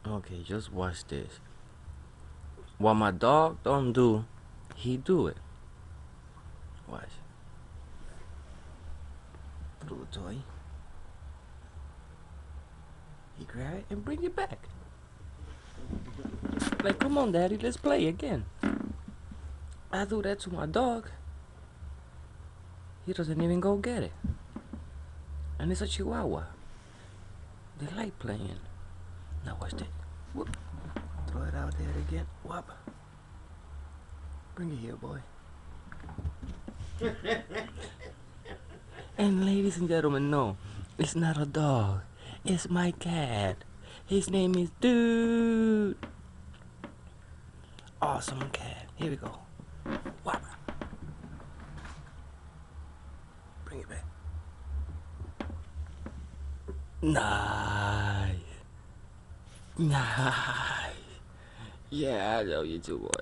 Okay, just watch this. What my dog don't do, he do it. Watch. Throw a toy. He grab it and bring it back. Like, come on, daddy, let's play again. I do that to my dog. He doesn't even go get it. And it's a chihuahua. They like playing. Now watch this. Whoop. Throw it out there again. Whoop. Bring it here, boy. And ladies and gentlemen, no, it's not a dog. It's my cat. His name is Dude. Awesome cat. Here we go. Whop. Bring it back. Nice. Nice. Yeah, I know you too, boy.